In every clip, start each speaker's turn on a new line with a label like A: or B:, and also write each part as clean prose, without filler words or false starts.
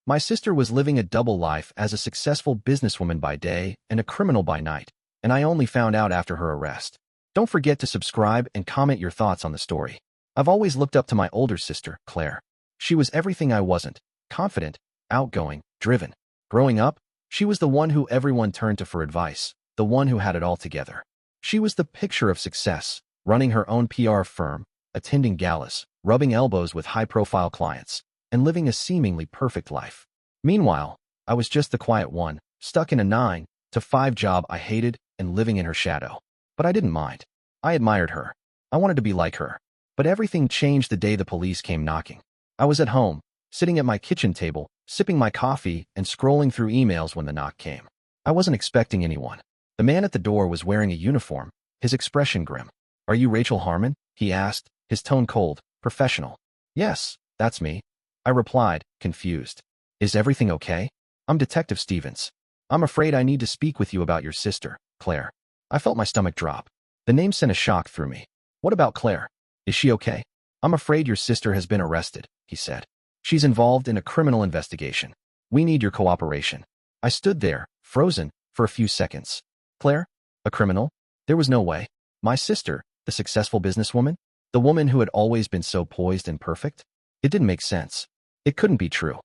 A: My sister was living a double life as a successful businesswoman by day and a criminal by night, and I only found out after her arrest. Don't forget to subscribe and comment your thoughts on the story. I've always looked up to my older sister, Claire. She was everything I wasn't: confident, outgoing, driven. Growing up, she was the one who everyone turned to for advice, the one who had it all together. She was the picture of success, running her own PR firm, attending galas, rubbing elbows with high-profile clients, and living a seemingly perfect life. Meanwhile, I was just the quiet one, stuck in a 9-to-5 job I hated and living in her shadow. But I didn't mind. I admired her. I wanted to be like her. But everything changed the day the police came knocking. I was at home, sitting at my kitchen table, sipping my coffee and scrolling through emails when the knock came. I wasn't expecting anyone. The man at the door was wearing a uniform, his expression grim. "Are you Rachel Harmon?" he asked, his tone cold, professional. "Yes, that's me," I replied, confused. "Is everything okay? I'm Detective Stevens. I'm afraid I need to speak with you about your sister, Claire." I felt my stomach drop. The name sent a shock through me. "What about Claire? Is she okay?" "I'm afraid your sister has been arrested," he said. "She's involved in a criminal investigation. We need your cooperation." I stood there, frozen, for a few seconds. Claire? A criminal? There was no way. My sister, the successful businesswoman? The woman who had always been so poised and perfect? It didn't make sense. It couldn't be true.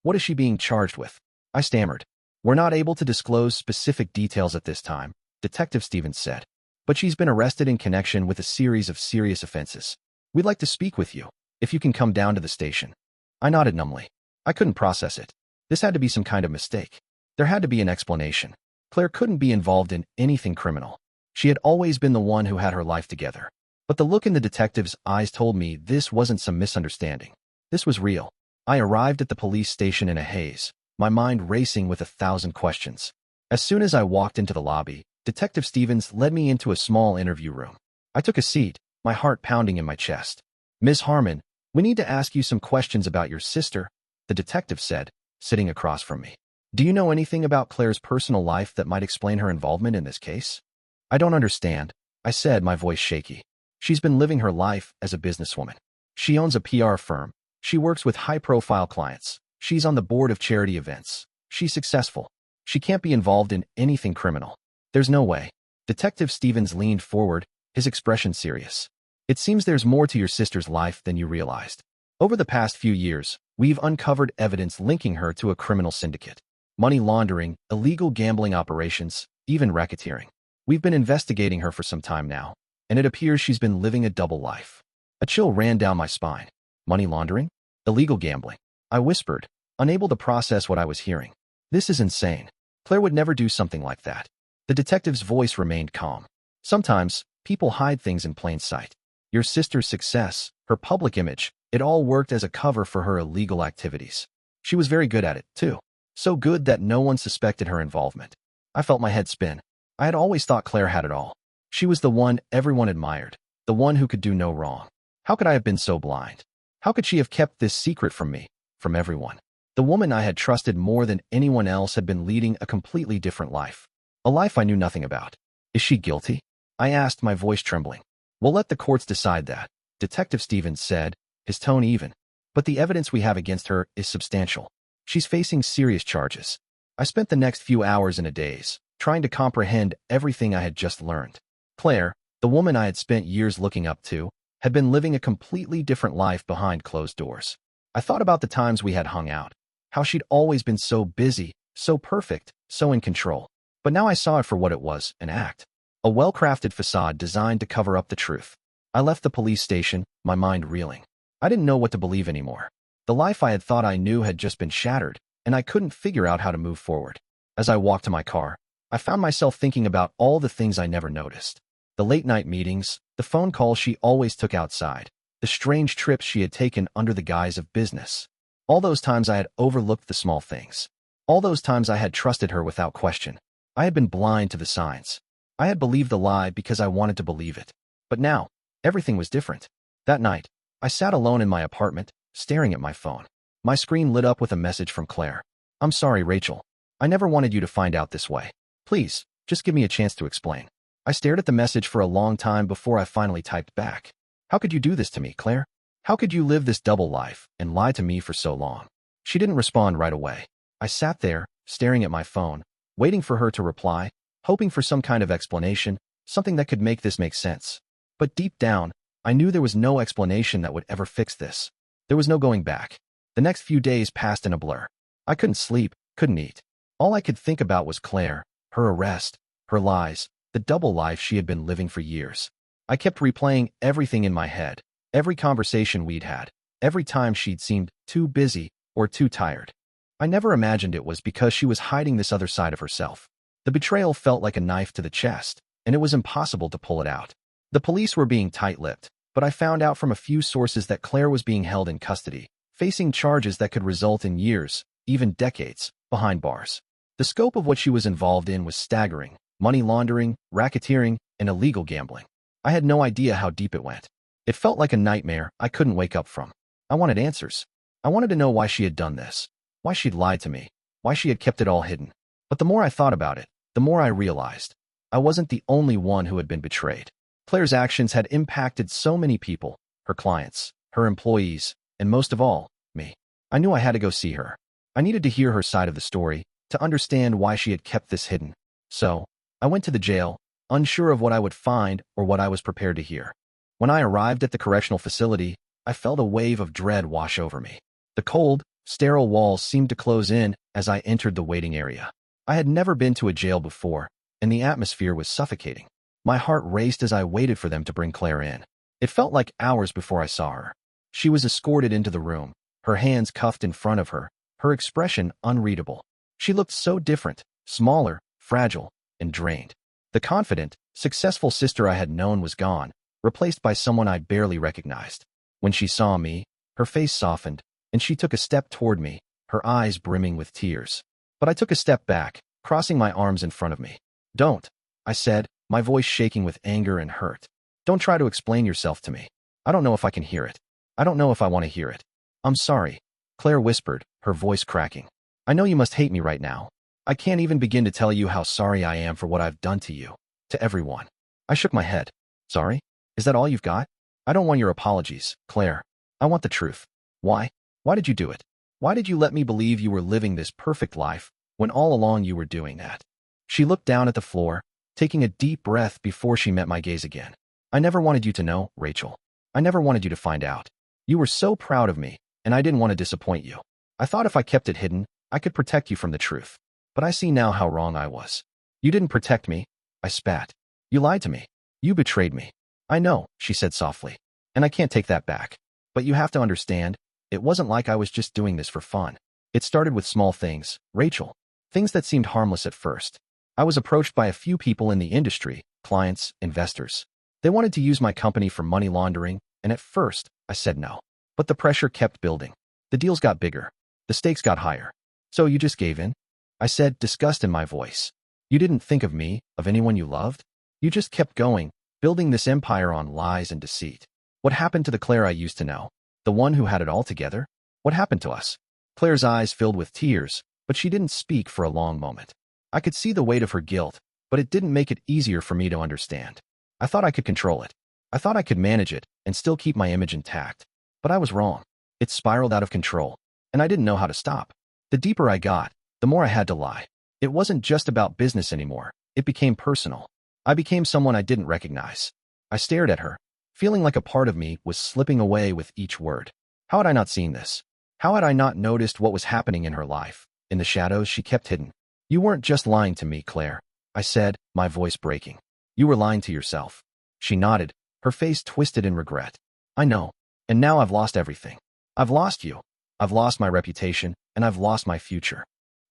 A: What is she being charged with?" I stammered. "We're not able to disclose specific details at this time," Detective Stevens said. "But she's been arrested in connection with a series of serious offenses. We'd like to speak with you, if you can come down to the station." I nodded numbly. I couldn't process it. This had to be some kind of mistake. There had to be an explanation. Claire couldn't be involved in anything criminal. She had always been the one who had her life together. But the look in the detective's eyes told me this wasn't some misunderstanding. This was real. I arrived at the police station in a haze, my mind racing with 1,000 questions. As soon as I walked into the lobby, Detective Stevens led me into a small interview room. I took a seat, my heart pounding in my chest. "Ms. Harmon, we need to ask you some questions about your sister," the detective said, sitting across from me. "Do you know anything about Claire's personal life that might explain her involvement in this case?" "I don't understand," I said, my voice shaky. "She's been living her life as a businesswoman. She owns a PR firm. She works with high-profile clients. She's on the board of charity events. She's successful. She can't be involved in anything criminal. There's no way." Detective Stevens leaned forward, his expression serious. "It seems there's more to your sister's life than you realized. Over the past few years, we've uncovered evidence linking her to a criminal syndicate. Money laundering, illegal gambling operations, even racketeering. We've been investigating her for some time now, and it appears she's been living a double life." A chill ran down my spine. "Money laundering? Illegal gambling?" I whispered, unable to process what I was hearing. "This is insane. Claire would never do something like that." The detective's voice remained calm. "Sometimes, people hide things in plain sight. Your sister's success, her public image, it all worked as a cover for her illegal activities. She was very good at it, too. So good that no one suspected her involvement." I felt my head spin. I had always thought Claire had it all. She was the one everyone admired, the one who could do no wrong. How could I have been so blind? How could she have kept this secret from me, from everyone? The woman I had trusted more than anyone else had been leading a completely different life. A life I knew nothing about. "Is she guilty?" I asked, my voice trembling. "We'll let the courts decide that," Detective Stevens said, his tone even. "But the evidence we have against her is substantial. She's facing serious charges." I spent the next few hours in a daze, trying to comprehend everything I had just learned. Claire, the woman I had spent years looking up to, had been living a completely different life behind closed doors. I thought about the times we had hung out, how she'd always been so busy, so perfect, so in control. But now I saw it for what it was, an act. A well-crafted facade designed to cover up the truth. I left the police station, my mind reeling. I didn't know what to believe anymore. The life I had thought I knew had just been shattered, and I couldn't figure out how to move forward. As I walked to my car, I found myself thinking about all the things I never noticed. The late-night meetings, the phone calls she always took outside, the strange trips she had taken under the guise of business. All those times I had overlooked the small things. All those times I had trusted her without question. I had been blind to the signs. I had believed the lie because I wanted to believe it. But now, everything was different. That night, I sat alone in my apartment, staring at my phone. My screen lit up with a message from Claire. "I'm sorry, Rachel. I never wanted you to find out this way. Please, just give me a chance to explain." I stared at the message for a long time before I finally typed back. "How could you do this to me, Claire? How could you live this double life and lie to me for so long?" She didn't respond right away. I sat there, staring at my phone, waiting for her to reply, hoping for some kind of explanation, something that could make this make sense. But deep down, I knew there was no explanation that would ever fix this. There was no going back. The next few days passed in a blur. I couldn't sleep, couldn't eat. All I could think about was Claire, her arrest, her lies, the double life she had been living for years. I kept replaying everything in my head, every conversation we'd had, every time she'd seemed too busy or too tired. I never imagined it was because she was hiding this other side of herself. The betrayal felt like a knife to the chest, and it was impossible to pull it out. The police were being tight-lipped, but I found out from a few sources that Claire was being held in custody, facing charges that could result in years, even decades, behind bars. The scope of what she was involved in was staggering: money laundering, racketeering, and illegal gambling. I had no idea how deep it went. It felt like a nightmare I couldn't wake up from. I wanted answers. I wanted to know why she had done this, why she'd lied to me, why she had kept it all hidden. But the more I thought about it, the more I realized I wasn't the only one who had been betrayed. Claire's actions had impacted so many people: her clients, her employees, and most of all, me. I knew I had to go see her. I needed to hear her side of the story, to understand why she had kept this hidden. So, I went to the jail, unsure of what I would find or what I was prepared to hear. When I arrived at the correctional facility, I felt a wave of dread wash over me. The cold, sterile walls seemed to close in as I entered the waiting area. I had never been to a jail before, and the atmosphere was suffocating. My heart raced as I waited for them to bring Claire in. It felt like hours before I saw her. She was escorted into the room, her hands cuffed in front of her, her expression unreadable. She looked so different, smaller, fragile, and drained. The confident, successful sister I had known was gone, replaced by someone I barely recognized. When she saw me, her face softened, and she took a step toward me, her eyes brimming with tears. But I took a step back, crossing my arms in front of me. "Don't," I said, my voice shaking with anger and hurt. "Don't try to explain yourself to me. I don't know if I can hear it. I don't know if I want to hear it." "I'm sorry," Claire whispered, her voice cracking. "I know you must hate me right now. I can't even begin to tell you how sorry I am for what I've done to you, to everyone." I shook my head. "Sorry? Is that all you've got?" "I don't want your apologies, Claire. I want the truth. Why? Why did you do it? Why did you let me believe you were living this perfect life when all along you were doing that?" She looked down at the floor, taking a deep breath before she met my gaze again. "I never wanted you to know, Rachel. I never wanted you to find out. You were so proud of me, and I didn't want to disappoint you. I thought if I kept it hidden, I could protect you from the truth. But I see now how wrong I was. You didn't protect me," I spat. "You lied to me. You betrayed me." "I know," she said softly, "and I can't take that back. But you have to understand, it wasn't like I was just doing this for fun. It started with small things, Rachel. Things that seemed harmless at first. I was approached by a few people in the industry, clients, investors. They wanted to use my company for money laundering, and at first, I said no. But the pressure kept building. The deals got bigger. The stakes got higher. "So you just gave in?" I said, disgust in my voice. "You didn't think of me, of anyone you loved? You just kept going, building this empire on lies and deceit. What happened to the Claire I used to know? The one who had it all together? What happened to us?" Claire's eyes filled with tears, but she didn't speak for a long moment. I could see the weight of her guilt, but it didn't make it easier for me to understand. I thought I could control it. I thought I could manage it and still keep my image intact. But I was wrong. It spiraled out of control, and I didn't know how to stop. The deeper I got, the more I had to lie. It wasn't just about business anymore. It became personal. I became someone I didn't recognize. I stared at her, feeling like a part of me was slipping away with each word. How had I not seen this? How had I not noticed what was happening in her life, in the shadows she kept hidden? "You weren't just lying to me, Claire," I said, my voice breaking. "You were lying to yourself." She nodded, her face twisted in regret. "I know. And now I've lost everything. I've lost you. I've lost my reputation, and I've lost my future."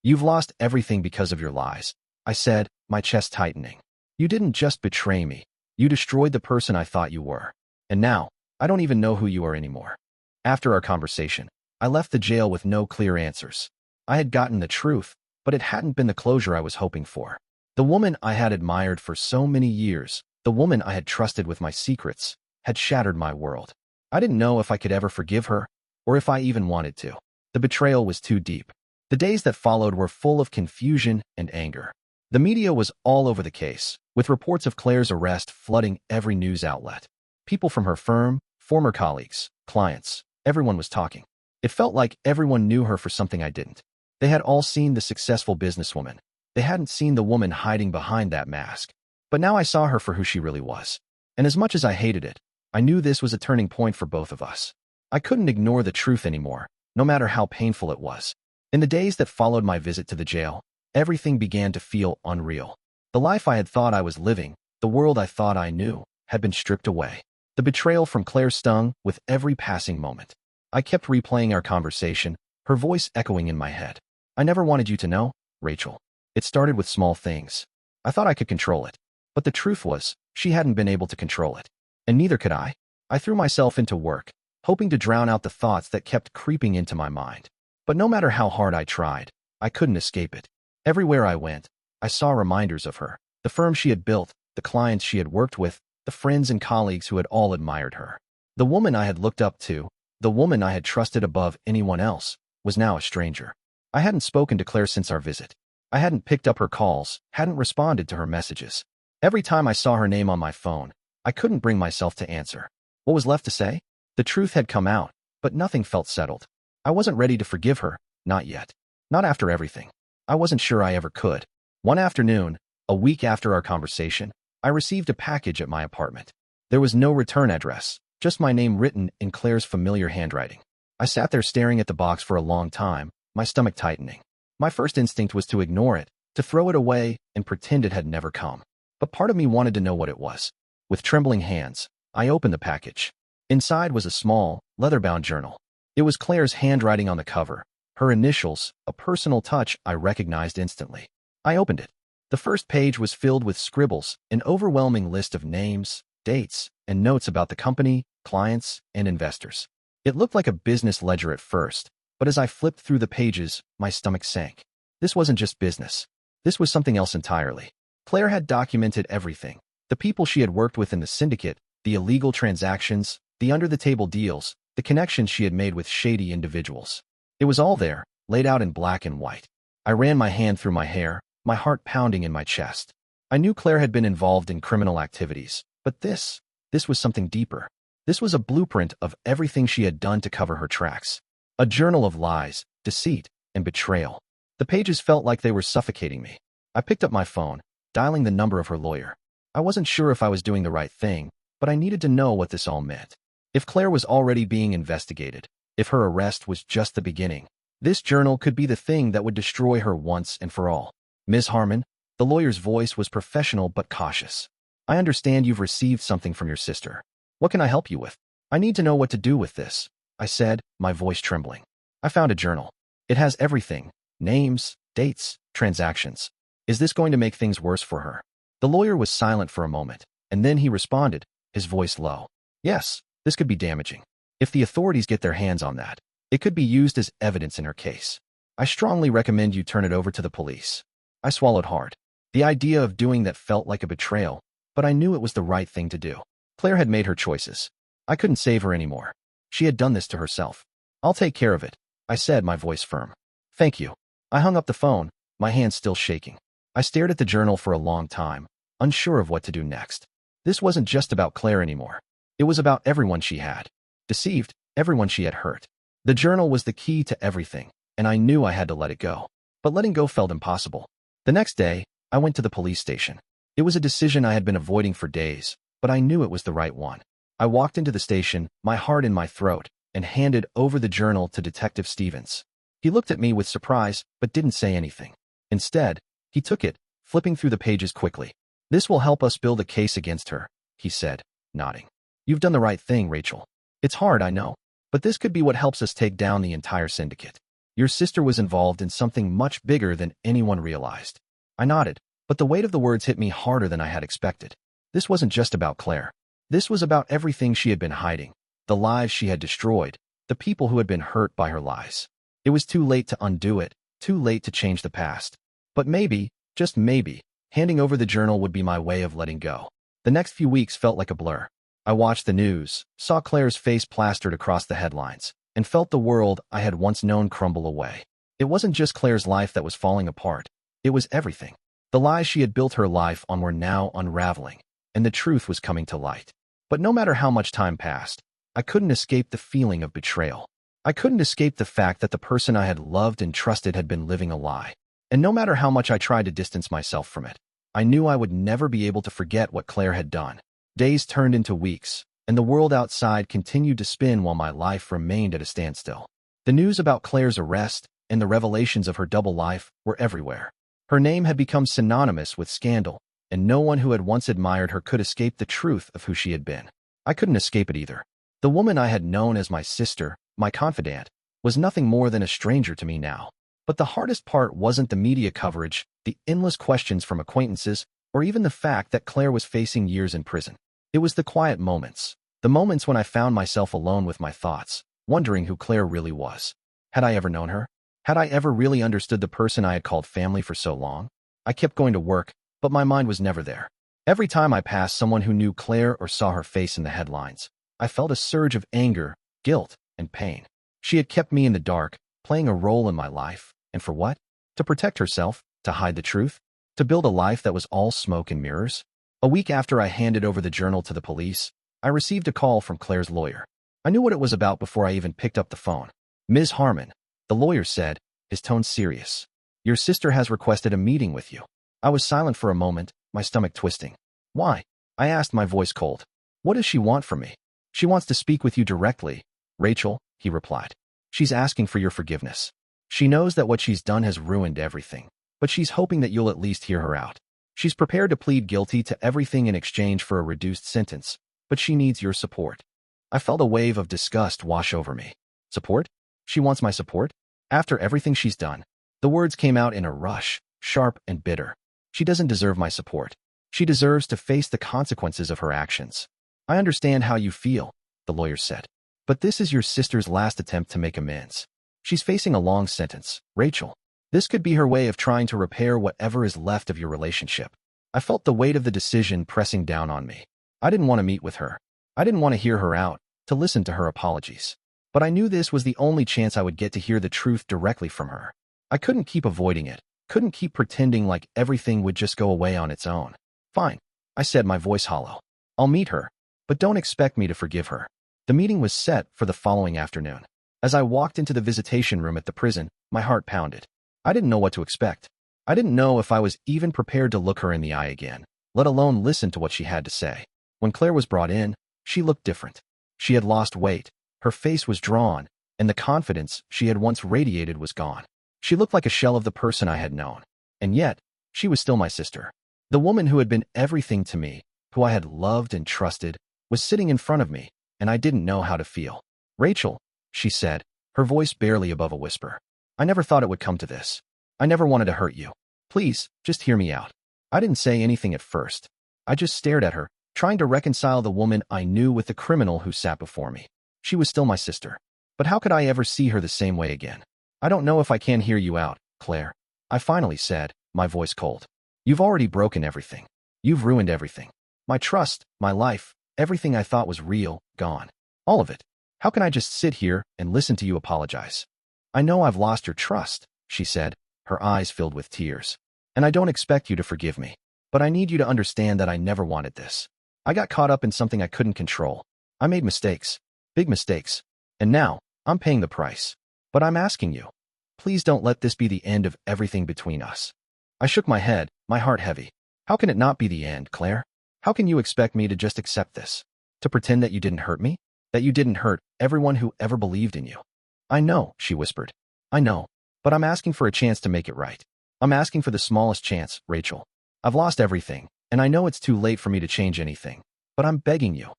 A: "You've lost everything because of your lies," I said, my chest tightening. "You didn't just betray me. You destroyed the person I thought you were. And now, I don't even know who you are anymore." After our conversation, I left the jail with no clear answers. I had gotten the truth, but it hadn't been the closure I was hoping for. The woman I had admired for so many years, the woman I had trusted with my secrets, had shattered my world. I didn't know if I could ever forgive her, or if I even wanted to. The betrayal was too deep. The days that followed were full of confusion and anger. The media was all over the case, with reports of Claire's arrest flooding every news outlet. People from her firm, former colleagues, clients, everyone was talking. It felt like everyone knew her for something I didn't. They had all seen the successful businesswoman. They hadn't seen the woman hiding behind that mask. But now I saw her for who she really was. And as much as I hated it, I knew this was a turning point for both of us. I couldn't ignore the truth anymore, no matter how painful it was. In the days that followed my visit to the jail, everything began to feel unreal. The life I had thought I was living, the world I thought I knew, had been stripped away. The betrayal from Claire stung with every passing moment. I kept replaying our conversation, her voice echoing in my head. I never wanted you to know, Rachel. It started with small things. I thought I could control it. But the truth was, she hadn't been able to control it. And neither could I. I threw myself into work, hoping to drown out the thoughts that kept creeping into my mind. But no matter how hard I tried, I couldn't escape it. Everywhere I went, I saw reminders of her. The firm she had built, the clients she had worked with, the friends and colleagues who had all admired her. The woman I had looked up to, the woman I had trusted above anyone else, was now a stranger. I hadn't spoken to Claire since our visit. I hadn't picked up her calls, hadn't responded to her messages. Every time I saw her name on my phone, I couldn't bring myself to answer. What was left to say? The truth had come out, but nothing felt settled. I wasn't ready to forgive her, not yet. Not after everything. I wasn't sure I ever could. One afternoon, a week after our conversation, I received a package at my apartment. There was no return address, just my name written in Claire's familiar handwriting. I sat there staring at the box for a long time, my stomach tightening. My first instinct was to ignore it, to throw it away and pretend it had never come. But part of me wanted to know what it was. With trembling hands, I opened the package. Inside was a small, leather-bound journal. It was Claire's handwriting on the cover, her initials, a personal touch I recognized instantly. I opened it. The first page was filled with scribbles, an overwhelming list of names, dates, and notes about the company, clients, and investors. It looked like a business ledger at first, but as I flipped through the pages, my stomach sank. This wasn't just business. This was something else entirely. Claire had documented everything. The people she had worked with in the syndicate, the illegal transactions, the under-the-table deals, the connections she had made with shady individuals. It was all there, laid out in black and white. I ran my hand through my hair, my heart pounding in my chest. I knew Claire had been involved in criminal activities, but this was something deeper. This was a blueprint of everything she had done to cover her tracks. A journal of lies, deceit, and betrayal. The pages felt like they were suffocating me. I picked up my phone, dialing the number of her lawyer. I wasn't sure if I was doing the right thing, but I needed to know what this all meant. If Claire was already being investigated, if her arrest was just the beginning, this journal could be the thing that would destroy her once and for all. Ms. Harmon, the lawyer's voice was professional but cautious. I understand you've received something from your sister. What can I help you with? I need to know what to do with this, I said, my voice trembling. I found a journal. It has everything: names, dates, transactions. Is this going to make things worse for her? The lawyer was silent for a moment, and then he responded, his voice low. Yes, this could be damaging. If the authorities get their hands on that, it could be used as evidence in her case. I strongly recommend you turn it over to the police. I swallowed hard. The idea of doing that felt like a betrayal, but I knew it was the right thing to do. Claire had made her choices. I couldn't save her anymore. She had done this to herself. I'll take care of it, I said, my voice firm. Thank you. I hung up the phone, my hands still shaking. I stared at the journal for a long time, unsure of what to do next. This wasn't just about Claire anymore. It was about everyone she had deceived, everyone she had hurt. The journal was the key to everything, and I knew I had to let it go. But letting go felt impossible. The next day, I went to the police station. It was a decision I had been avoiding for days, but I knew it was the right one. I walked into the station, my heart in my throat, and handed over the journal to Detective Stevens. He looked at me with surprise, but didn't say anything. Instead, he took it, flipping through the pages quickly. This will help us build a case against her, he said, nodding. You've done the right thing, Rachel. It's hard, I know, but this could be what helps us take down the entire syndicate. Your sister was involved in something much bigger than anyone realized. I nodded, but the weight of the words hit me harder than I had expected. This wasn't just about Claire. This was about everything she had been hiding, the lives she had destroyed, the people who had been hurt by her lies. It was too late to undo it, too late to change the past. But maybe, just maybe, handing over the journal would be my way of letting go. The next few weeks felt like a blur. I watched the news, saw Claire's face plastered across the headlines, and felt the world I had once known crumble away. It wasn't just Claire's life that was falling apart. It was everything. The lies she had built her life on were now unraveling, and the truth was coming to light. But no matter how much time passed, I couldn't escape the feeling of betrayal. I couldn't escape the fact that the person I had loved and trusted had been living a lie. And no matter how much I tried to distance myself from it, I knew I would never be able to forget what Claire had done. Days turned into weeks, and the world outside continued to spin while my life remained at a standstill. The news about Claire's arrest and the revelations of her double life were everywhere. Her name had become synonymous with scandal, and no one who had once admired her could escape the truth of who she had been. I couldn't escape it either. The woman I had known as my sister, my confidant, was nothing more than a stranger to me now. But the hardest part wasn't the media coverage, the endless questions from acquaintances, or even the fact that Claire was facing years in prison. It was the quiet moments, the moments when I found myself alone with my thoughts, wondering who Claire really was. Had I ever known her? Had I ever really understood the person I had called family for so long? I kept going to work, but my mind was never there. Every time I passed someone who knew Claire or saw her face in the headlines, I felt a surge of anger, guilt, and pain. She had kept me in the dark, playing a role in my life. And for what? To protect herself, to hide the truth, to build a life that was all smoke and mirrors. A week after I handed over the journal to the police, I received a call from Claire's lawyer. I knew what it was about before I even picked up the phone. "Ms. Harmon," the lawyer said, his tone serious. "Your sister has requested a meeting with you." I was silent for a moment, my stomach twisting. "Why?" I asked, my voice cold. "What does she want from me?" "She wants to speak with you directly, Rachel," he replied. "She's asking for your forgiveness. She knows that what she's done has ruined everything, but she's hoping that you'll at least hear her out. She's prepared to plead guilty to everything in exchange for a reduced sentence, but she needs your support." I felt a wave of disgust wash over me. Support? She wants my support? After everything she's done? The words came out in a rush, sharp and bitter. She doesn't deserve my support. She deserves to face the consequences of her actions. "I understand how you feel," the lawyer said, "but this is your sister's last attempt to make amends. She's facing a long sentence, Rachel. This could be her way of trying to repair whatever is left of your relationship." I felt the weight of the decision pressing down on me. I didn't want to meet with her. I didn't want to hear her out, to listen to her apologies. But I knew this was the only chance I would get to hear the truth directly from her. I couldn't keep avoiding it, couldn't keep pretending like everything would just go away on its own. "Fine," I said, my voice hollow. "I'll meet her, but don't expect me to forgive her." The meeting was set for the following afternoon. As I walked into the visitation room at the prison, my heart pounded. I didn't know what to expect. I didn't know if I was even prepared to look her in the eye again, let alone listen to what she had to say. When Claire was brought in, she looked different. She had lost weight, her face was drawn, and the confidence she had once radiated was gone. She looked like a shell of the person I had known. And yet, she was still my sister. The woman who had been everything to me, who I had loved and trusted, was sitting in front of me, and I didn't know how to feel. "Rachel," she said, her voice barely above a whisper. "I never thought it would come to this. I never wanted to hurt you. Please, just hear me out." I didn't say anything at first. I just stared at her, trying to reconcile the woman I knew with the criminal who sat before me. She was still my sister. But how could I ever see her the same way again? "I don't know if I can hear you out, Claire," I finally said, my voice cold. "You've already broken everything. You've ruined everything. My trust, my life, everything I thought was real, gone. All of it. How can I just sit here and listen to you apologize?" "I know I've lost your trust," she said, her eyes filled with tears. "And I don't expect you to forgive me. But I need you to understand that I never wanted this. I got caught up in something I couldn't control. I made mistakes. Big mistakes. And now, I'm paying the price. But I'm asking you, please don't let this be the end of everything between us." I shook my head, my heart heavy. "How can it not be the end, Claire? How can you expect me to just accept this? To pretend that you didn't hurt me? That you didn't hurt everyone who ever believed in you?" "I know," she whispered. "I know. But I'm asking for a chance to make it right. I'm asking for the smallest chance, Rachel. I've lost everything, and I know it's too late for me to change anything. But I'm begging you.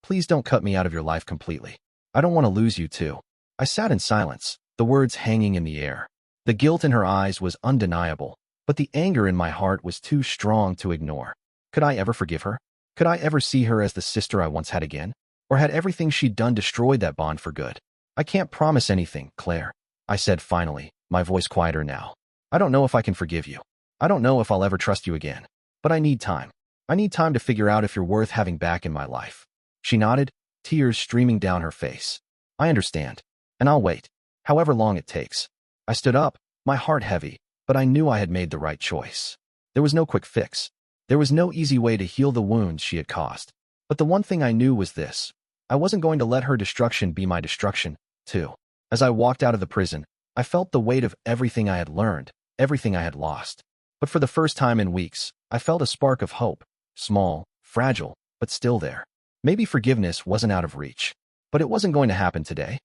A: Please don't cut me out of your life completely. I don't want to lose you too." I sat in silence, the words hanging in the air. The guilt in her eyes was undeniable, but the anger in my heart was too strong to ignore. Could I ever forgive her? Could I ever see her as the sister I once had again? Or had everything she'd done destroyed that bond for good? "I can't promise anything, Claire," I said finally, my voice quieter now. "I don't know if I can forgive you. I don't know if I'll ever trust you again. But I need time. I need time to figure out if you're worth having back in my life." She nodded, tears streaming down her face. "I understand. And I'll wait, however long it takes." I stood up, my heart heavy, but I knew I had made the right choice. There was no quick fix. There was no easy way to heal the wounds she had caused. But the one thing I knew was this. I wasn't going to let her destruction be my destruction, too. As I walked out of the prison, I felt the weight of everything I had learned, everything I had lost. But for the first time in weeks, I felt a spark of hope, small, fragile, but still there. Maybe forgiveness wasn't out of reach, but it wasn't going to happen today.